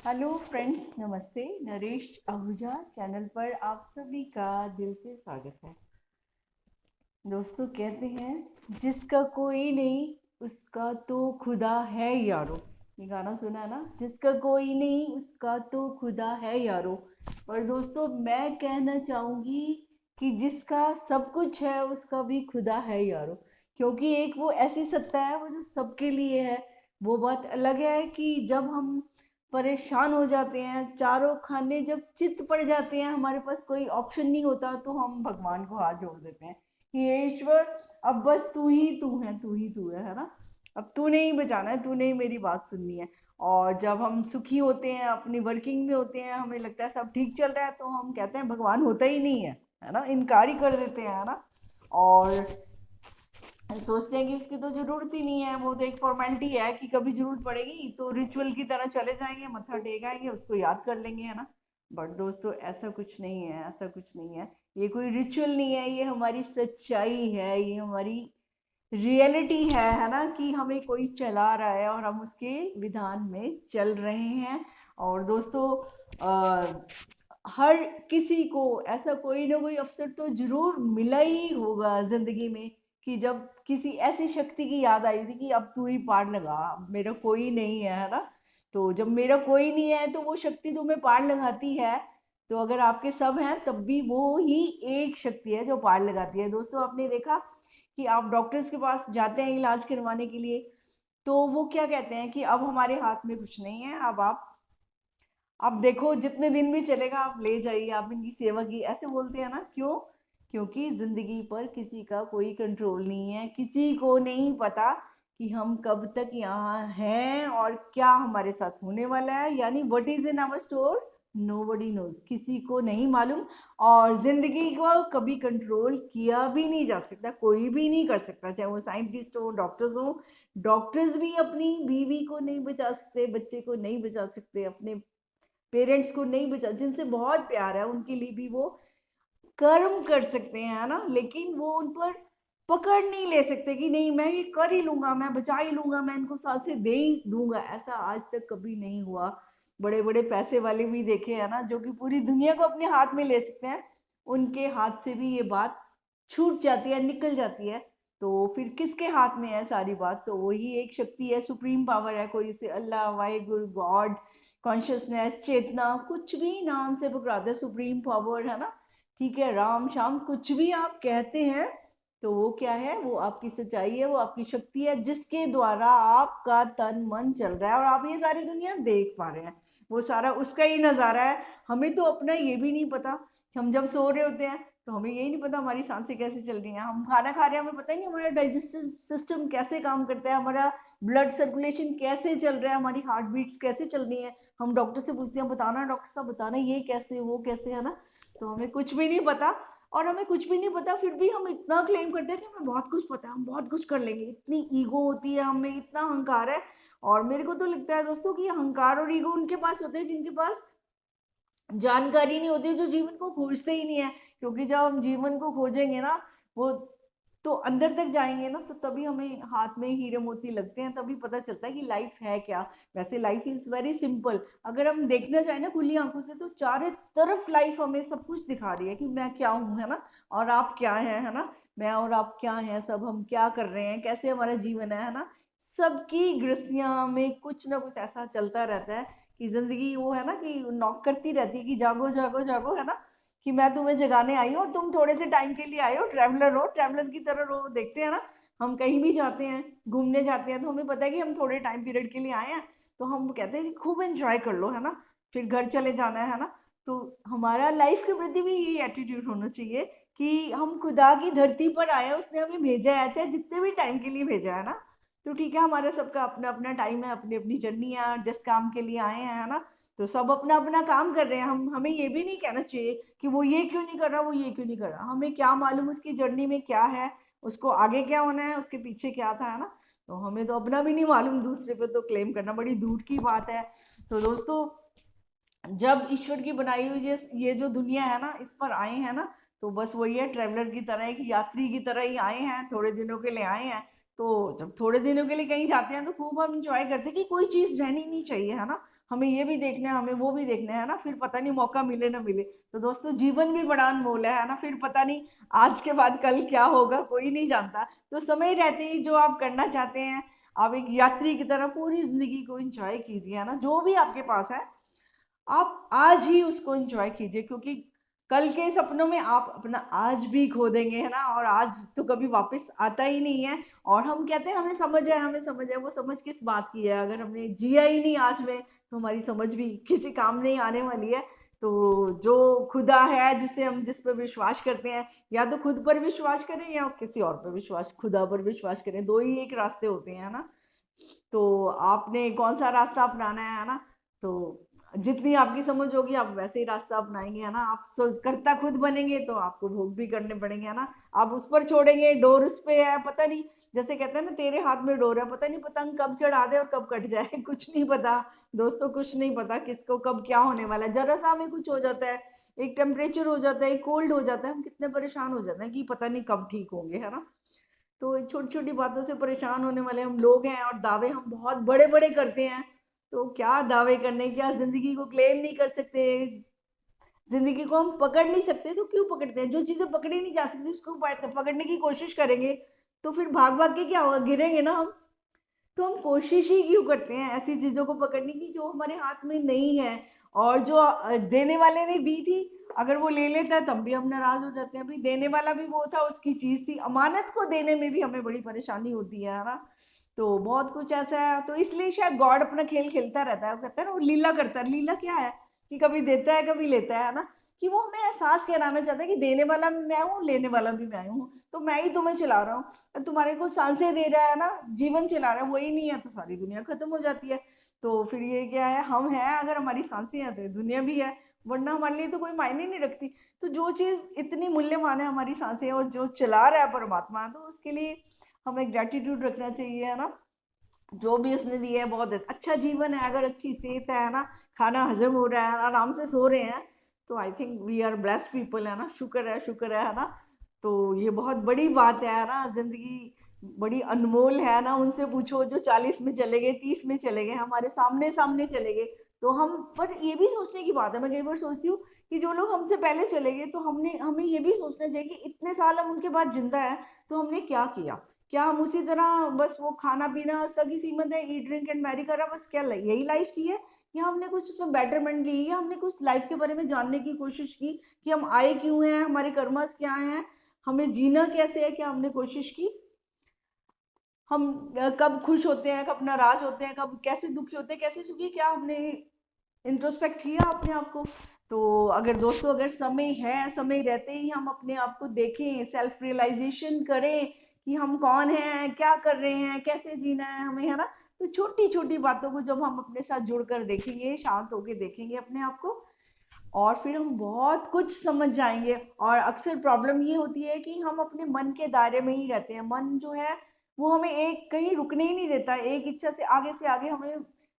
Hello friends, नमस्ते। Naresh Ahuja channel पर आप सभी का दिल से स्वागत है। दोस्तों, कहते हैं जिसका कोई नहीं उसका तो खुदा है यारो। ये गाना सुना है ना? जिसका कोई नहीं उसका तो खुदा है यारो। और दोस्तों, मैं कहना चाहूँगी कि जिसका सब कुछ है उसका भी खुदा है यारो। क्योंकि एक वो ऐसी सत्ता है वो जो सबके लिए है। वो बात अलग है कि जब हम परेशान हो जाते हैं, चारों खाने जब चित पड़ जाते हैं, हमारे पास कोई ऑप्शन नहीं होता, तो हम भगवान को हाथ जोड़ देते हैं कि हे ईश्वर, अब बस तू ही तू है, तू ही तू है ना? अब तूने ही बचाना है, तूने ही मेरी बात सुननी है। और जब हम सुखी होते हैं, अपनी वर्किंग में होते हैं, हमें लगता है सब ठीक चल रहा है, तो हम कहते हैं भगवान होता ही नहीं है ना? इनकार ही कर देते हैं, है ना? और सोचते हैं कि उसकी तो जरूरत ही नहीं है, वो तो एक फॉर्मेलिटी है कि कभी जरूरत पड़ेगी तो रिचुअल की तरह चले जाएंगे, मत्था टेकाएंगे, उसको याद कर लेंगे, है ना? बट दोस्तों, ऐसा कुछ नहीं है, ऐसा कुछ नहीं है। ये कोई रिचुअल नहीं है, ये हमारी सच्चाई है, ये हमारी रियलिटी है ना? कि हमें कोई चला रहा है और हम उसके विधान में चल रहे हैं। और दोस्तों, हर किसी को ऐसा कोई ना कोई अवसर तो जरूर मिला ही होगा जिंदगी में कि जब किसी ऐसी शक्ति की याद आई थी कि अब तू ही पार लगा, अब मेरा कोई नहीं है ना? तो जब मेरा कोई नहीं है तो वो शक्ति तुम्हें पार लगाती है। तो अगर आपके सब हैं तब भी वो ही एक शक्ति है जो पार लगाती है। दोस्तों, आपने देखा कि आप डॉक्टर्स के पास जाते हैं इलाज करवाने के लिए, तो वो क्या कहते हैं कि अब हमारे हाथ में कुछ नहीं है, अब आप देखो जितने दिन भी चलेगा आप ले जाइए, आप इनकी सेवा की, ऐसे बोलते हैं ना? क्यों? क्योंकि जिंदगी पर किसी का कोई कंट्रोल नहीं है, किसी को नहीं पता कि हम कब तक यहाँ हैं और क्या हमारे साथ होने वाला है, यानी what is in our store nobody knows, किसी को नहीं मालूम। और जिंदगी को कभी कंट्रोल किया भी नहीं जा सकता, कोई भी नहीं कर सकता, चाहे वो साइंटिस्ट हो, डॉक्टर्स हो। डॉक्टर्स भी अपनी बीवी को नहीं बचा सकते, बच्चे को नहीं बचा सकते, अपने पेरेंट्स को नहीं बचा, जिनसे बहुत प्यार है उनके लिए भी वो कर्म कर सकते हैं, है ना? लेकिन वो उन पर पकड़ नहीं ले सकते कि नहीं, मैं ये कर ही लूंगा, मैं बचा ही लूंगा, मैं इनको सांसें दे ही दूंगा। ऐसा आज तक कभी नहीं हुआ। बड़े बड़े पैसे वाले भी देखे हैं ना, जो कि पूरी दुनिया को अपने हाथ में ले सकते हैं, उनके हाथ से भी ये बात छूट जाती है, निकल जाती है। तो फिर किसके हाथ में है सारी बात? तो वही एक शक्ति है, सुप्रीम पावर है, कोई उसे अल्लाह, वाहिगुरु, गॉड, कॉन्शियसनेस, चेतना, कुछ भी नाम से पुकारते हैं, सुप्रीम पावर, है ना? ठीक है, राम शाम कुछ भी आप कहते हैं, तो वो क्या है? वो आपकी सच्चाई है, वो आपकी शक्ति है, जिसके द्वारा आपका तन मन चल रहा है और आप ये सारी दुनिया देख पा रहे हैं। वो सारा उसका ही नज़ारा है। हमें तो अपना ये भी नहीं पता कि हम जब सो रहे होते हैं तो हमें यही नहीं पता हमारी सांसें कैसे चल रही हैं, हम खाना खा रहे हैं, हमें पता ही नहीं हमारा डाइजेस्टिव सिस्टम कैसे काम करता है, हमारा ब्लड सर्कुलेशन कैसे चल रहा है, हमारी हार्ट बीट्स कैसे चल रही हैं। हम डॉक्टर से पूछते हैं, बताना डॉक्टर साहब, बताना ये कैसे, वो कैसे, है ना? तो हमें कुछ भी नहीं पता। और हमें कुछ भी नहीं पता फिर भी हम इतना क्लेम करते हैं कि हमें बहुत कुछ पता है, हम बहुत कुछ कर लेंगे, इतनी ईगो होती है हमें, इतना अहंकार है। और मेरे को तो लगता है दोस्तों कि अहंकार और ईगो उनके पास होते हैं जिनके पास जानकारी नहीं होती, जो जीवन को खोजते ही नहीं है। क्योंकि जब हम जीवन को खोजेंगे ना, वो तो अंदर तक जाएंगे ना, तो तभी हमें हाथ में हीरे मोती लगते हैं, तभी पता चलता है कि लाइफ है क्या। वैसे लाइफ इज वेरी सिंपल। अगर हम देखना चाहें ना खुली आंखों से, तो चारों तरफ लाइफ हमें सब कुछ दिखा रही है कि मैं क्या हूँ, है ना? और आप क्या है ना? मैं और आप क्या हैं, सब हम क्या कर रहे हैं, कैसे हमारा जीवन है ना? सबकी गृहस्थियां में कुछ ना कुछ ऐसा चलता रहता है कि जिंदगी वो है ना कि नॉक करती रहती है कि जागो जागो जागो, है ना? कि मैं तुम्हें जगाने आई हूँ और तुम थोड़े से टाइम के लिए आए हो, ट्रैवलर हो, ट्रैवलर की तरह रहो। देखते हैं ना, हम कहीं भी जाते हैं, घूमने जाते हैं, तो हमें पता है कि हम थोड़े टाइम पीरियड के लिए आए हैं, तो हम कहते हैं कि खूब एंजॉय कर लो, है ना? फिर घर चले जाना है ना? तो हमारा लाइफ के प्रति भी यही एटीट्यूड होना चाहिए कि हम खुदा की धरती पर आए हैं, उसने हमें भेजा है, चाहे जितने भी टाइम के लिए भेजा है ना। तो ठीक है, हमारा सबका अपना अपना टाइम है, अपनी अपनी जर्नी है, जिस काम के लिए आए हैं, है ना? तो सब अपना अपना काम कर रहे हैं। हम हमें ये भी नहीं कहना चाहिए कि वो ये क्यों नहीं कर रहा, वो ये क्यों नहीं कर रहा। हमें क्या मालूम उसकी जर्नी में क्या है, उसको आगे क्या होना है, उसके पीछे क्या था, है ना? तो हमें तो अपना भी नहीं मालूम, दूसरे पे तो क्लेम करना बड़ी दूर की बात है। तो दोस्तों, जब ईश्वर की बनाई हुई ये जो दुनिया है ना, इस पर आए हैं ना, तो बस वही है, ट्रेवलर की तरह, एक यात्री की तरह ही आए हैं, थोड़े दिनों के लिए आए हैं। तो जब थोड़े दिनों के लिए कहीं जाते हैं तो खूब हम इंजॉय करते हैं कि कोई चीज़ रहनी नहीं चाहिए, है ना? हमें ये भी देखना है, हमें वो भी देखना है ना? फिर पता नहीं मौका मिले ना मिले। तो दोस्तों जीवन भी बड़ा अनमोल है ना? फिर पता नहीं आज के बाद कल क्या होगा, कोई नहीं जानता। तो समय रहते ही जो आप करना चाहते हैं, आप एक यात्री की तरह पूरी ज़िंदगी को एन्जॉय कीजिए, है ना? जो भी आपके पास है, आप आज ही उसको एंजॉय कीजिए, क्योंकि कल के सपनों में आप अपना आज भी खो देंगे, है ना? और आज तो कभी वापस आता ही नहीं है। और हम कहते हैं हमें समझ है, हमें समझ है, वो समझ किस बात की है? अगर हमने जिया ही नहीं आज में, तो हमारी समझ भी किसी काम नहीं आने वाली है। तो जो खुदा है, जिसे हम जिस पर विश्वास करते हैं, या तो खुद पर विश्वास करें या किसी और पर विश्वास, खुदा पर विश्वास करें, दो ही एक रास्ते होते हैं, है ना? तो आपने कौन सा रास्ता अपनाना है ना? तो जितनी आपकी समझ होगी आप वैसे ही रास्ता अपनाएंगे, है ना? आप सोच करता खुद बनेंगे तो आपको भोग भी करने पड़ेंगे, है ना? आप उस पर छोड़ेंगे, डोर उस पे है, पता नहीं, जैसे कहते हैं ना, तेरे हाथ में डोर है, पता नहीं पतंग कब चढ़ा दे और कब कट जाए कुछ नहीं पता। दोस्तों कुछ नहीं पता किसको कब क्या होने वाला है। जरा सा हमें कुछ हो जाता है, एक टेम्परेचर हो जाता है, एक कोल्ड हो जाता है, हम कितने परेशान हो जाते हैं कि पता नहीं कब ठीक होंगे, है ना? तो छोटी छोटी बातों से परेशान होने वाले हम लोग हैं, और दावे हम बहुत बड़े बड़े करते हैं। तो क्या दावे करने, क्या जिंदगी को क्लेम नहीं कर सकते? जिंदगी को हम पकड़ नहीं सकते तो क्यों पकड़ते हैं? जो चीजें पकड़ी नहीं जा सकती उसको पकड़ने की कोशिश करेंगे तो फिर भाग भाग के क्या होगा, गिरेंगे ना हम। तो हम कोशिश ही क्यों करते हैं ऐसी चीजों को पकड़ने की जो हमारे हाथ में नहीं है? और जो देने वाले ने दी थी, अगर वो ले लेता है तब भी हम नाराज हो जाते हैं। अभी देने वाला भी वो था, उसकी चीज थी, अमानत को देने में भी हमें बड़ी परेशानी होती है ना? तो बहुत कुछ ऐसा है, तो इसलिए शायद गॉड अपना खेल खेलता रहता है। वो कहता है ना, वो लीला करता है। लीला क्या है? कि कभी देता है कभी लेता है ना? कि वो हमें एहसास कराना चाहता है कि देने वाला भी मैं हूँ, लेने वाला भी मैं हूँ, तो मैं ही तुम्हें चला रहा हूँ। तुम्हारे को सांसें दे रहा है ना, जीवन चला रहा है, वही नहीं है तो सारी दुनिया खत्म हो जाती है। तो फिर ये क्या है, हम हैं, अगर हमारी सांसें हैं तो ये दुनिया भी है, वरना हमारे लिए तो कोई मायने नहीं रखती। तो जो चीज़ इतनी मूल्यवान है हमारी सांसें, और जो चला रहा है परमात्मा, तो उसके लिए हमें ग्रेटिट्यूड रखना चाहिए, है ना? जो भी उसने दिया है बहुत अच्छा जीवन है, अगर अच्छी सेहत है ना, खाना हजम हो रहा है, आराम से सो रहे हैं, तो I think we are blessed people, है ना? शुक्र है, शुक्र है ना? तो ये बहुत बड़ी बात है ना? जिंदगी बड़ी अनमोल है ना? उनसे पूछो जो 40 में चले गए, 30 में चले गए, हमारे सामने सामने चले गए। तो हम पर ये भी सोचने की बात है, मैं कई बार सोचती हूँ कि जो लोग हमसे पहले चले गए, तो हमने हमें ये भी सोचना चाहिए कि इतने साल हम उनके बाद जिंदा है, तो हमने क्या किया? क्या हम उसी तरह बस वो खाना पीना तक ही सीमित है, ईट ड्रिंक एंड मैरी करा, बस क्या यही लाइफ थी है? या हमने कुछ उसमें बेटरमेंट ली, या हमने कुछ लाइफ के बारे में जानने की कोशिश की कि हम आए क्यों हैं, हमारे कर्मस क्या हैं, हमें जीना कैसे है? क्या हमने कोशिश की? हम कब खुश होते हैं, कब नाराज होते हैं, कब कैसे दुखी होते हैं, कैसे सुखी, क्या हमने इंट्रोस्पेक्ट किया अपने आप को? तो अगर दोस्तों, अगर समय है, समय रहते ही हम अपने आप को देखें, सेल्फ रियलाइजेशन करें कि हम कौन हैं, क्या कर रहे हैं, कैसे जीना है हमें, है ना? तो छोटी छोटी बातों को जब हम अपने साथ जुड़कर देखेंगे, शांत होकर देखेंगे अपने आप को, और फिर हम बहुत कुछ समझ जाएंगे। और अक्सर प्रॉब्लम ये होती है कि हम अपने मन के दायरे में ही रहते हैं। मन जो है वो हमें एक कहीं रुकने ही नहीं देता, एक इच्छा से आगे हमें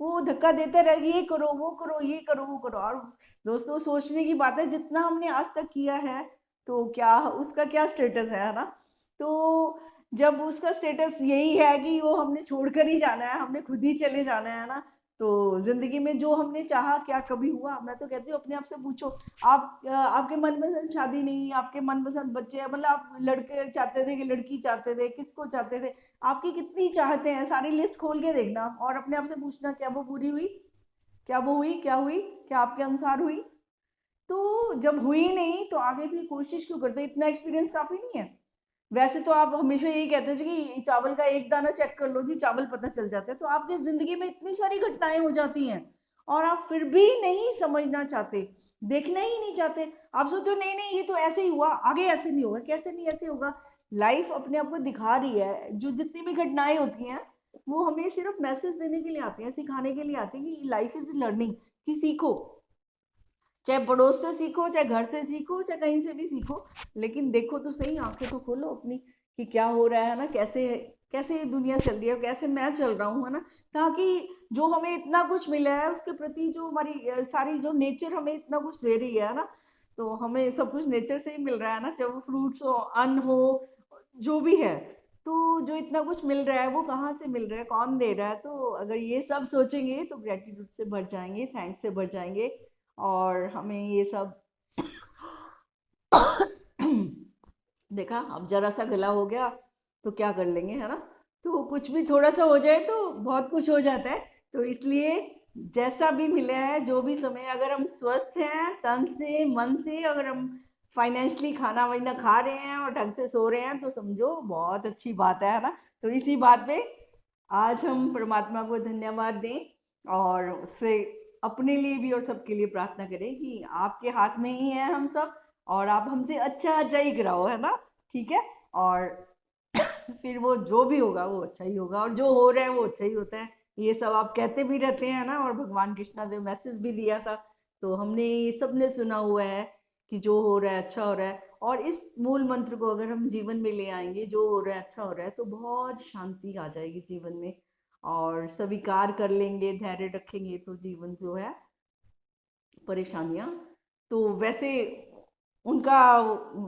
वो धक्का देता रहे, ये करो वो करो, ये करो वो करो। और दोस्तों सोचने की बात है, जितना हमने आज तक किया है, तो क्या उसका क्या स्टेटस है ना? तो जब उसका स्टेटस यही है कि वो हमने छोड़कर ही जाना है, हमने खुद ही चले जाना है ना? तो जिंदगी में जो हमने चाहा क्या कभी हुआ? मैं तो कहती हूँ अपने आप से पूछो। आप आपके मनपसंद शादी नहीं, आपके मनपसंद बच्चे हैं, मतलब आप लड़के चाहते थे कि लड़की चाहते थे, किसको चाहते थे? आपकी कितनी चाहते हैं, सारी लिस्ट खोल के देखना और अपने आप से पूछना, क्या वो पूरी हुई? क्या वो हुई, क्या हुई, क्या आपके अनुसार हुई? तो जब हुई नहीं तो आगे भी कोशिश क्यों करते? इतना एक्सपीरियंस काफी नहीं है? वैसे तो आप हमेशा यही कहते हो जी कि चावल का एक दाना चेक कर लो जी, चावल पता चल जाता है। तो आपकी जिंदगी में इतनी सारी घटनाएं हो जाती हैं, और आप फिर भी नहीं समझना चाहते, देखना ही नहीं चाहते। आप सोचते हो नहीं नहीं, ये तो ऐसे ही हुआ, आगे ऐसे नहीं होगा। कैसे नहीं ऐसे होगा? लाइफ अपने आप को दिखा रही है। जो जितनी भी घटनाएं होती हैं, वो हमें सिर्फ मैसेज देने के लिए आती हैं, सिखाने के लिए आती हैं कि लाइफ इज लर्निंग, कि सीखो। चाहे पड़ोस से सीखो, चाहे घर से सीखो, चाहे कहीं से भी सीखो, लेकिन देखो तो सही, आंखें तो खोलो अपनी, कि क्या हो रहा है ना, कैसे कैसे ये दुनिया चल रही है, कैसे मैं चल रहा हूँ, है ना? ताकि जो हमें इतना कुछ मिला है उसके प्रति, जो हमारी सारी जो नेचर हमें इतना कुछ दे रही है ना, तो हमें सब कुछ नेचर से ही मिल रहा है ना, चाहे वो फ्रूट्स हो, अन्न हो, जो भी है। तो जो इतना कुछ मिल रहा है वो कहाँ से मिल रहा है, कौन दे रहा है? तो अगर ये सब सोचेंगे तो ग्रेटिट्यूड से भर जाएंगे, थैंक्स से भर जाएंगे, और हमें ये सब देखा, अब जरा सा गला हो गया तो क्या कर लेंगे, है ना? तो कुछ भी थोड़ा सा हो जाए तो बहुत कुछ हो जाता है। तो इसलिए जैसा भी मिला है, जो भी समय, अगर हम स्वस्थ हैं तन से मन से, अगर हम फाइनेंशियली खाना वाना खा रहे हैं और ढंग से सो रहे हैं, तो समझो बहुत अच्छी बात है ना? तो इसी बात पे आज हम परमात्मा को धन्यवाद दें, और उससे अपने लिए भी और सबके लिए प्रार्थना करें कि आपके हाथ में ही है हम सब, और आप हमसे अच्छा अच्छा ही कराओ, है ना? ठीक है। और फिर वो जो भी होगा वो अच्छा ही होगा, और जो हो रहा है वो अच्छा ही होता है। ये सब आप कहते भी रहते हैं ना, और भगवान कृष्णा देव मैसेज भी दिया था, तो हमने ये सबने सुना हुआ है कि जो हो रहा है अच्छा हो रहा है। और इस मूल मंत्र को अगर हम जीवन में ले आएंगे, जो हो रहा है अच्छा हो रहा है, तो बहुत शांति आ जाएगी जीवन में, और स्वीकार कर लेंगे, धैर्य रखेंगे, तो जीवन जो है, परेशानियां तो वैसे उनका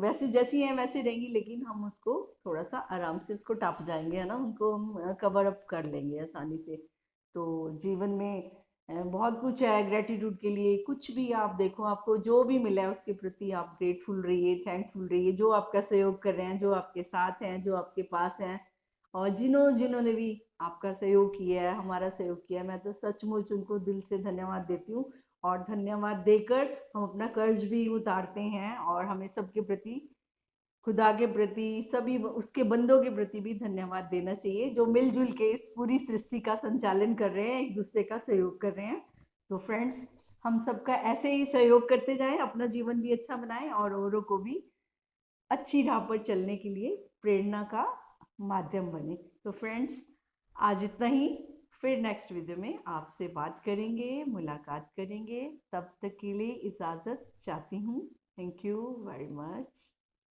वैसे जैसी हैं वैसे रहेंगी, लेकिन हम उसको थोड़ा सा आराम से उसको टप जाएंगे, है ना? उनको हम कवर अप कर लेंगे आसानी से। तो जीवन में बहुत कुछ है ग्रेटिट्यूड के लिए। कुछ भी आप देखो, आपको जो भी मिला है उसके प्रति आप ग्रेटफुल रहिए, थैंकफुल रहिए, जो आपका सहयोग कर रहे हैं, जो आपके साथ हैं, जो आपके पास हैं, और जिन्होंने भी आपका सहयोग किया है, हमारा सहयोग किया है, मैं तो सचमुच उनको दिल से धन्यवाद देती हूँ। और धन्यवाद देकर हम अपना कर्ज भी उतारते हैं, और हमें सबके प्रति, खुदा के प्रति, सभी उसके बंदों के प्रति भी धन्यवाद देना चाहिए, जो मिलजुल के इस पूरी सृष्टि का संचालन कर रहे हैं, एक दूसरे का सहयोग कर रहे हैं। तो फ्रेंड्स, हम सबका ऐसे ही सहयोग करते जाएं, अपना जीवन भी अच्छा बनाएं, और औरों को भी अच्छी राह पर चलने के लिए प्रेरणा का माध्यम बने। तो फ्रेंड्स, आज इतना ही। फिर नेक्स्ट वीडियो में आपसे बात करेंगे, मुलाकात करेंगे। तब तक के लिए इजाज़त चाहती हूँ। Thank you very much.